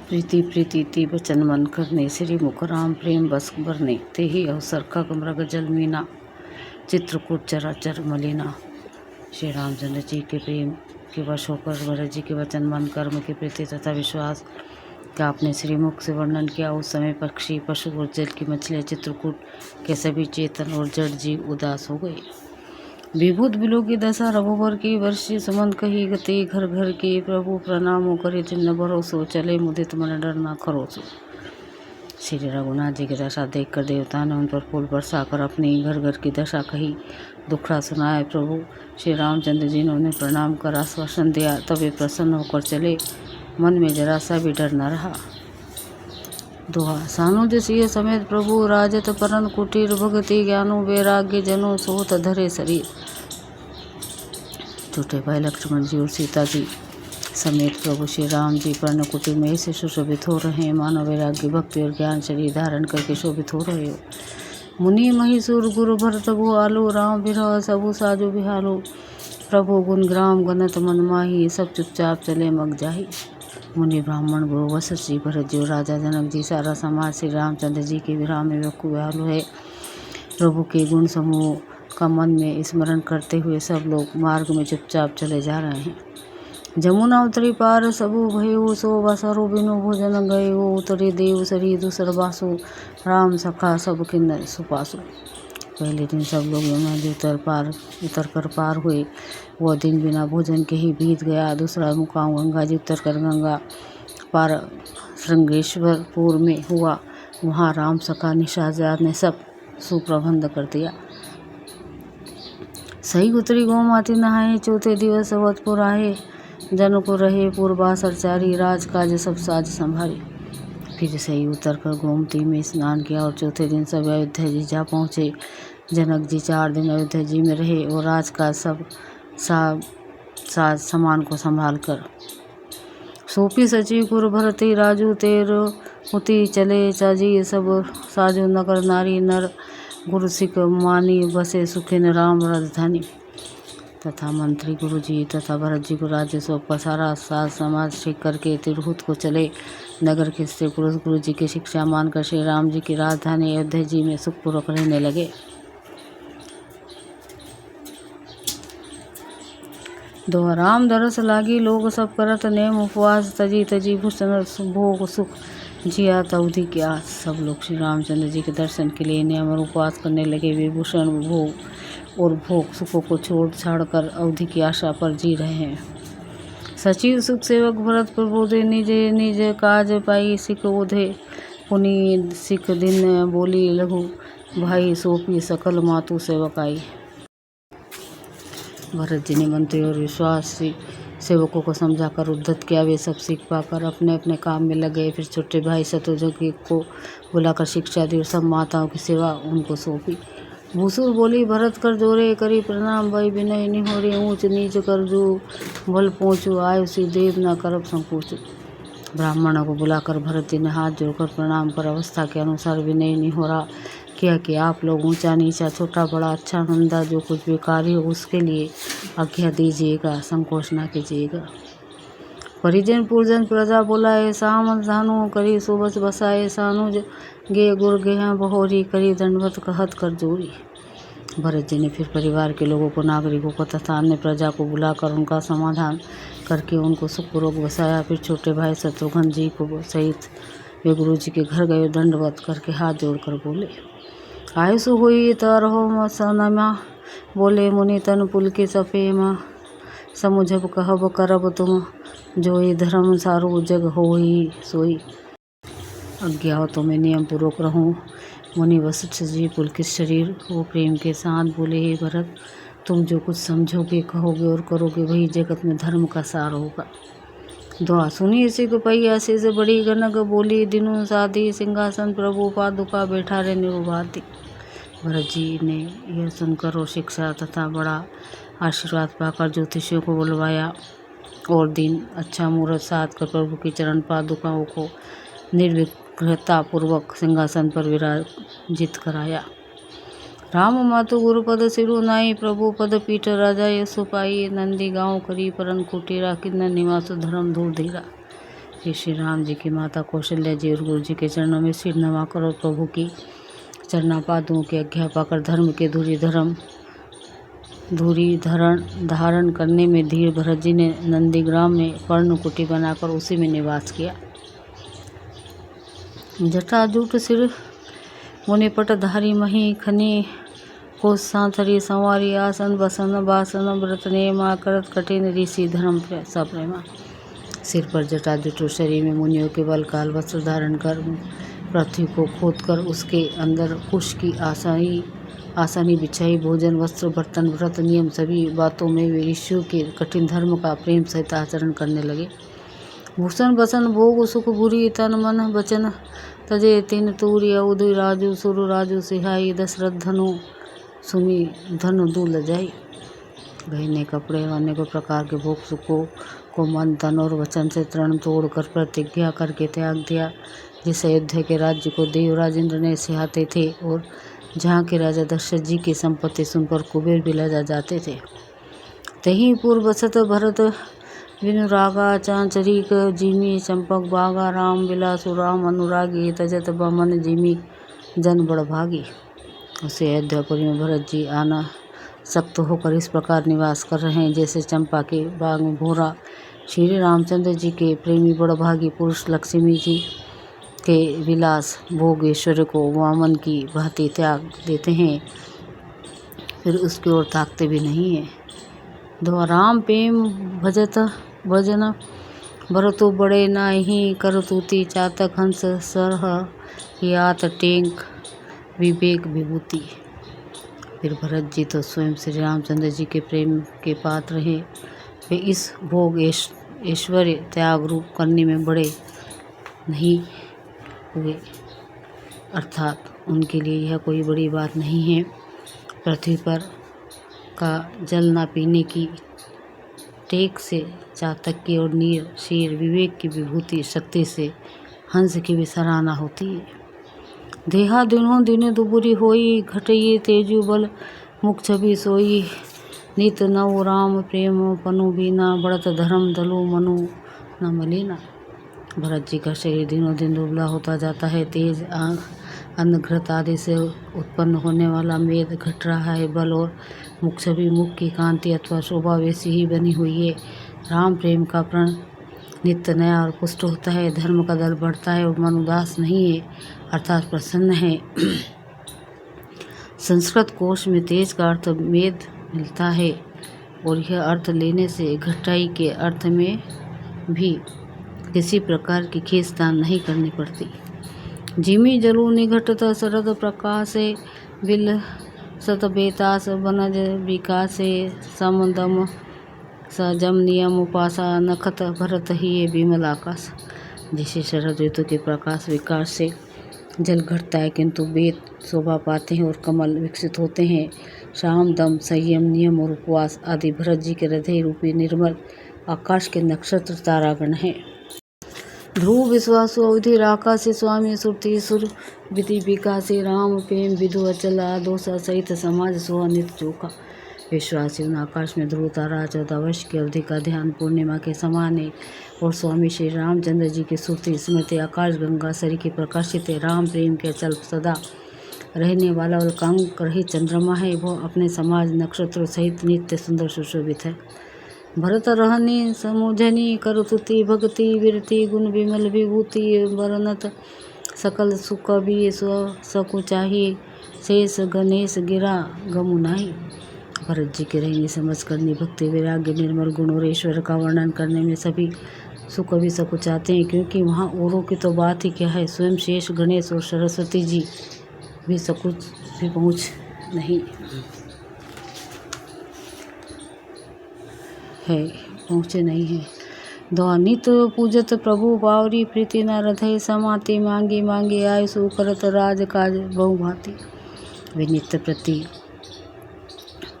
प्रीति प्रीति बचन मन करने श्री मुखराम प्रेम बस बरने ते ही अवसर खग मृग जल मीना चित्रकूट चराचर मलिना। श्री रामचंद्र जी के प्रेम के वश होकर भरत जी के वचन मन कर्म की प्रीति तथा विश्वास का आपने श्रीमुख से वर्णन किया। उस समय पक्षी पशु और जल की मछलियाँ चित्रकूट के सभी चेतन और जड़ जीव उदास हो गए। विभूत बिलो की दशा रघुवर की वर्षी सुमंत कही गति घर घर के प्रभु प्रणामो करे जिन भरोसो चले मुदित मन डर ना खरोसो। श्री रघुनाथ जी की दशा देखकर देवता ने उन पर फूल बरसा कर अपनी घर घर की दशा कही, दुखड़ा सुनाए। प्रभु श्री रामचंद्र जी ने उन्हें प्रणाम कर आश्वासन दिया, तब वे प्रसन्न होकर चले, मन में जरा सा भी डर न रहा। दोहा सानुज सिंह समेत प्रभु राजत परन कुटीर भगति ज्ञानो वैराग्य जनो सोत धरे शरीर। छोटे भाई लक्ष्मण जी और सीता जी समेत प्रभु श्री राम जी पर्ण कुटीर में ऐसे सुशोभित हो रहे हैं मानव वैराग्य भक्ति और ज्ञान शरीर धारण करके शोभित हो रहे हो। मुनि महिषुर गुरु भरत भु आलू राम बिरह सबु साजु बिहालो। प्रभु गुण ग्राम गणत मन माही सब चुपचाप चले मग जाही। मुनि ब्राह्मण गुरु वशिष्ठ जी भरत जी और राजा जनक जी सारा समाज श्री रामचंद्र जी के विराम में व्याकुल है। प्रभु के गुण समूह का मन में स्मरण करते हुए सब लोग मार्ग में चुपचाप चले जा रहे हैं। जमुना उतरी पार सबु भयो सो बसरु बिनु भोजन गयो उतरे देव सरी दूसर बासु राम सखा सब किन्नर सुपासु। पहले दिन सब लोग यमुना जी उतर कर पार हुए। वह दिन बिना भोजन के ही बीत गया। दूसरा मुकाम गंगा जी उतर कर गंगा पार श्रृंगेश्वरपुर में हुआ। वहाँ राम सखा निशाजाद ने सब सुप्रबंध कर दिया। सही उतरी गोमाती नहाए चौथे दिवस अवधपुर आए। जन को रहे पूर्वासर चारी राज काज सब साज संभारी। फिर सही उतर कर गोमती में स्नान किया और चौथे दिन सब अयोध्या जी जा पहुँचे। जनक जी 4 दिन अयोध्या जी में रहे और राज का सब साज सामान को संभाल कर सोपी सचिव कुर भरती राजू तेरो उती चले चाजी सब साजो नगर नारी नर गुरु सिख मानी बसे सुखिन राम राजधानी। तथा मंत्री गुरु जी तथा भरत जी को राज्य सौंपकर सारा साज समाज ठीक करके तिरहुत को चले। नगर के स्त्री पुरुष गुरु जी की शिक्षा मानकर श्री राम जी की राजधानी अयोध्या जी में सुखपूर्वक रहने लगे। दोहा राम दरस लागी लोग सब करत नेम उपवास तजी तजी भूषण भोग सुख जिया तवधि क्या। सब लोग श्री रामचंद्र जी के दर्शन के लिए नियम और उपवास करने लगे। विभूषण भोग और भोग सुखों को छोड़ छाड़ कर अवधि की आशा पर जी रहे हैं। सचिव सुख सेवक भरत प्रबोधे निज निज काज पाई सिख ओधे। पुनि सिख दिन बोली लघु भाई सोपी सकल मातु सेवक आई। भरत जी ने मंत्री और विश्वासी सेवकों को समझाकर उद्धत किया। वे सब सीख पाकर अपने अपने काम में लग गए। फिर छोटे भाई शत्रुघ्न को बुलाकर शिक्षा दी और सब माताओं की सेवा उनको सौंपी। भूसुर बोली भरत कर जोरे करी प्रणाम भाई विनय निहोरे ऊंच नीच कर जो भल पहुँचू आयु सी देव न करब संकोच। ब्राह्मणों को बुलाकर भरत जी ने हाथ जोड़कर प्रणाम कर अवस्था के अनुसार विनय निहोरा किया कि आप लोग ऊंचा नीचा छोटा बड़ा अच्छा मंदा जो कुछ भी कार्य हो उसके लिए आज्ञा दीजिएगा, संकोच न कीजिएगा। परिजन पूर्जन प्रजा बुलाए साम धानु करी सुबस बसाए सानुज गे गुर गेह बहोरी करी दंडवत कहत कर जोरी। भरत जी ने फिर परिवार के लोगों को नागरिकों को तथा अन्य प्रजा को बुलाकर उनका समाधान करके उनको सुखपूर्वक बसाया। फिर छोटे भाई शत्रुघ्न जी को सहित वे गुरु जी के घर गए। दंडवत करके हाथ जोड़कर बोले आयुषु हुई तरहो सनमा बोले मुनि तन पुल के सफेमा समुझब कहब करब तुम जोई धर्म सारो जग होई सोई। आज्ञा हो तो मैं नियम पूर्वक रहूं। मुनि वशिष्ठ जी पुलकित शरीर हो प्रेम के साथ बोले हे भरत तुम जो कुछ समझोगे कहोगे और करोगे वही जगत में धर्म का सार होगा। दुआ सुनी सिख पैया से बड़ी गनक बोली दिनु साधी सिंहासन प्रभु पादुका बैठा रे निरुबादी। भरत जी ने यह सुनकर और शिक्षा तथा बड़ा आशीर्वाद पाकर ज्योतिषियों को बुलवाया और दिन अच्छा मुहूर्त साध कर प्रभु की चरण पादुकाओं को निर्विघ्नतापूर्वक सिंहासन पर विराजित कराया। राम मातु गुरुपद सिरु नाई प्रभु पद पीठ राजा यशु पाई। नंदी गाँव करी परन कुटीरा किन्नर निवास धर्म धूर धीरा। कि श्री राम जी की माता कौशल्या जी और गुरु जी के चरणों में सिर नवाकर और प्रभु की चरणापादुओं की आज्ञा पाकर धर्म के धूरी धारण करने में धीर भरत जी ने नंदीग्राम में पर्णकुटी बनाकर उसी में निवास किया। जटाजूट सिर मुनिपट धारी मही खनी कोस सांथरी संवारी आसन बसन बासन व्रत नेमा करत कठिन ऋषि धर्म सप्रेमा। सिर पर जटाजूट और शरीर में मुनियों के बलकाल वस्त्र धारण कर पृथ्वी को खोदकर उसके अंदर कुश की आसानी बिछाई। भोजन वस्त्र बर्तन व्रत नियम सभी बातों में वे ऋषियों के कठिन धर्म का प्रेम सहित आचरण करने लगे। भूषण बसन भोग सुख बुरी तन मन बचन तजे तीन तूर्य उदय राजू सुर राजू सिहाई दशरथ धनु सुनी धनु दूल जाई। गहने कपड़े अनेकों प्रकार के भोग सुखों को मन तन और वचन से तृण तोड़कर प्रतिज्ञा करके त्याग दिया। जिस अयोध्या के राज्य को देवराज इंद्र ने सिहाते थे और जहाँ के राजा दशरथ जी की संपत्ति सुनकर कुबेर भी लजा जाते थे। तही पूर्व बसत भरत बिनु रागा चांचरिक जिमी चंपक बागा राम बिलासु राम अनुरागी तजत बमन जिमी जन बड़ भागी। उसे अयोध्यापुरी में भरत जी आना सक्त होकर इस प्रकार निवास कर रहे हैं जैसे चंपा के बाग में भोरा श्री रामचंद्र जी के प्रेमी बड़भागी पुरुष लक्ष्मी जी के विलास भोग ऐश्वर्य को वामन की भांति त्याग देते हैं, फिर उसकी ओर ताकते भी नहीं है। दो राम प्रेम भजत भजन भरतु बड़े नाही करतुति चातक हंस सरह यात टेंक विवेक विभूति। फिर भरत जी तो स्वयं श्री रामचंद्र जी के प्रेम के पात्र हैं। वे इस भोग ऐश्वर्य त्याग रूप करने में बड़े नहीं हुए, अर्थात उनके लिए यह कोई बड़ी बात नहीं है। पृथ्वी पर का जल न पीने की टेक से चातक की और नीर शीर विवेक की विभूति शक्ति से हंस की भी सराहना होती है। देहा दिनों दिन दुबुरी होई घटइए तेजु बल मुख छवि सोई नित नव राम प्रेम पनु बीना बढ़त धर्म दलो मनु न मलिना। भरत जी का शरीर दिनों दिन दुबला होता जाता है। तेज अन्न घृत आदि से उत्पन्न होने वाला मेद घट रहा है। बल और मुख छवि मुख की कांति अथवा शोभा वैसी ही बनी हुई है। राम प्रेम का प्रण नित्य नया और पुष्ट होता है। धर्म का दल बढ़ता है और मन उदास नहीं है, अर्थात प्रसन्न है। संस्कृत कोश में तेज का अर्थ मेद मिलता है और यह अर्थ लेने से घटाई के अर्थ में भी किसी प्रकार की खींचतान नहीं करनी पड़ती। जिमी जलू निघटत शरद प्रकाशे बिल सत बेतास बनज विकासे समदम सजम नियम उपासा नखत भरत ही ये विमल आकाश। जैसे शरद ऋतु के प्रकाश विकास से जल घटता है किंतु वेद शोभा पाते हैं और कमल विकसित होते हैं। शाम दम संयम नियम और उपवास आदि भरत जी के हृदय रूपी निर्मल आकाश के नक्षत्र तारागण हैं। ध्रुव विश्वासु अवधि राकाशि स्वामी सुरति सुर विधि विकासी राम प्रेम विधु अचल आदोषा सहित समाज सोहा नित चोखा। विश्वासी उन आकाश में ध्रुव तारा 14 वर्ष की अवधि का ध्यान पूर्णिमा के समान है और स्वामी श्री रामचंद्र जी की सुरति स्मृति आकाश गंगा सरी की प्रकाशित है। राम प्रेम के अचल सदा रहने वाला और कंक रहित चंद्रमा है। वो अपने समाज नक्षत्रों सहित नित्य सुंदर सुशोभित है। भरत रहनी समुझनी करतुति भक्ति विरति गुण विमल विभूति वर्णत सकल सुख भी स्व सकुचाही शेष गणेश गिरा गमुनाई। भरत जी के रहनी समझ करनी भक्ति वैराग्य निर्मल गुण और ईश्वर का वर्णन करने में सभी सुख भी सकुचाते हैं, क्योंकि वहाँ औरों की तो बात ही क्या है, स्वयं शेष गणेश और सरस्वती जी भी सकुच भी पहुँच नहीं है, पहुँचे नहीं है। ध्वनित पूजत प्रभु बावरी प्रीति न रधय समाति मांगी मांगी आयुषु करत राज काज बहुभांति। वे नित्य प्रति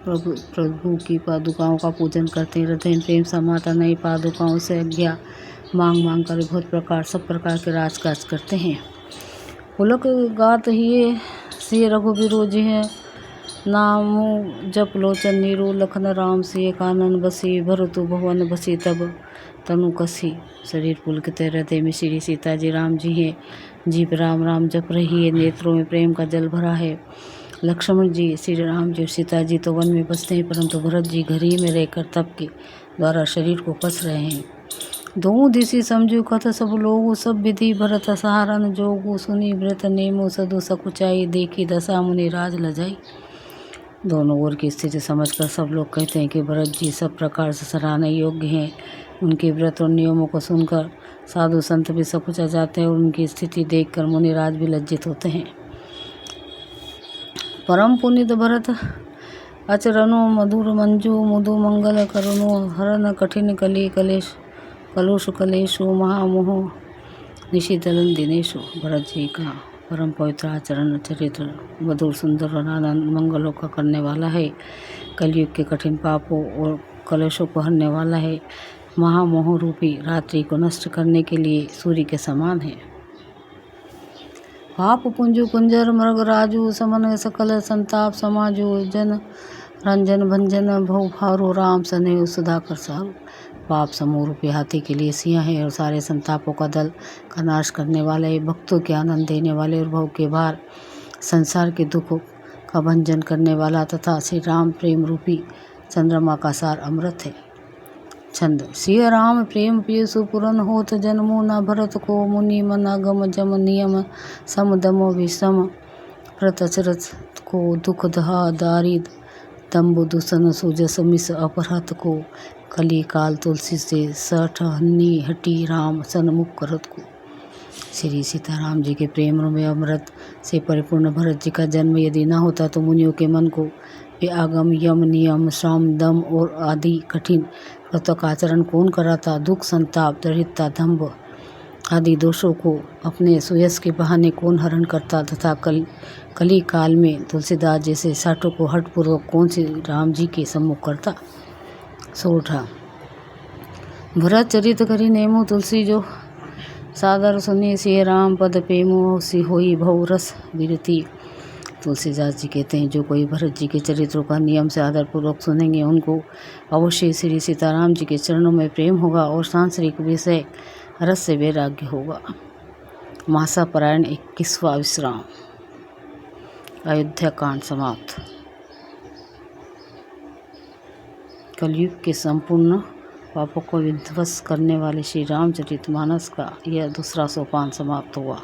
प्रभु की पादुकाओं का पूजन करते हैं। हृदय प्रेम समाता नई पादुकाओं से आज्ञा मांग मांग कर बहुत प्रकार सब प्रकार के राजकाज करते हैं। पुलक गात ही सिय रघुबीरो जिह नामु जप लोचन नीरो लखन राम सिय कानन बसी भरतु भवन बसी तब तनु कसी शरीर पुलकित हृदय में श्री सीता जी राम जी हैं। जीभ राम राम जप रही है, नेत्रों में प्रेम का जल भरा है। लक्ष्मण जी, श्री राम जी और सीता जी तो वन में बसते हैं, परंतु भरत जी घर ही में रहकर तप के द्वारा शरीर को कस रहे हैं। दोनों दिशि समझू कथ सब लोगु, सब विधि भरत सहारन जोगु। सुनी व्रत नेमो सदु सकुचाई, देखी दशा मुनि राज लजाई। दोनों ओर की स्थिति समझकर सब लोग कहते हैं कि भरत जी सब प्रकार से सराहने योग्य हैं। उनके व्रत और नियमों को सुनकर साधु संत भी सकुचा जाते हैं और उनकी स्थिति देखकर मुनिराज भी लज्जित होते हैं। परम पुनित भरत अचरनो मधुर मंजू, मुदु मंगल करुणो, हरन कठिन कली कलेश कलुष कलेशु, महामोह निशितलन दिनेशु। भरत जी का परम पवित्र आचरण चरित्र मधुर सुंदर और आनंद मंगलों का करने वाला है। कलयुग के कठिन पापों और कलेशों को हरने वाला है। महामोह रूपी रात्रि को नष्ट करने के लिए सूर्य के समान है। पाप पुंजु कुंजर मृग राजू, समन सकल संताप समाजू। जन रंजन भंजन भव भारो, राम सने सुधाकर सारू। पाप समूह रूपी हाथी के लिए सिंह है और सारे संतापों का दल का नाश करने वाले, भक्तों के आनंद देने वाले और भव के भार संसार के दुखों का भंजन करने वाला तथा श्री राम प्रेम रूपी चंद्रमा का सार अमृत है। छंद। सिय राम प्रेम पिय सुपुरन होत, जन्मो न भरत को। मुनि मन अगम जम नियम, सम दमो विषम प्रतचरत को। दुख दहा दारिद दम्बु दूषण, सुजस मिस अपहरत को। कली काल तुलसी से सठ हन्नी, हटी राम सन्मुख करत को। श्री सीताराम जी के प्रेम में अमृत से परिपूर्ण भरत जी का जन्म यदि न होता तो मुनियों के मन को वे आगम यम नियम श्रम दम और आदि कठिन व्रतों का आचरण कौन कराता। दुख संताप दरिद्रता दम्भ आदि दोषों को अपने सुयश के बहाने कौन हरण करता तथा कली काल में तुलसीदास जैसे साठों को हठपूर्वक कौन से राम जी के सम्मुख करता। सोठा। भरत चरित करी नेमो, तुलसी जो सादर सुने। सिय राम पद प्रेमो, सी होई भव रस विरती। तुलसीदास जी कहते हैं जो कोई भरत जी के चरित्रों का नियम से आदरपूर्वक सुनेंगे उनको अवश्य श्री सीताराम जी के चरणों में प्रेम होगा और सांसारिक विषय रस से वैराग्य होगा। मासा पारायण 21वां विश्राम। अयोध्या कांड समाप्त। कलयुग के संपूर्ण पापों को विध्वंस करने वाले श्री रामचरितमानस का यह दूसरा सोपान समाप्त हुआ।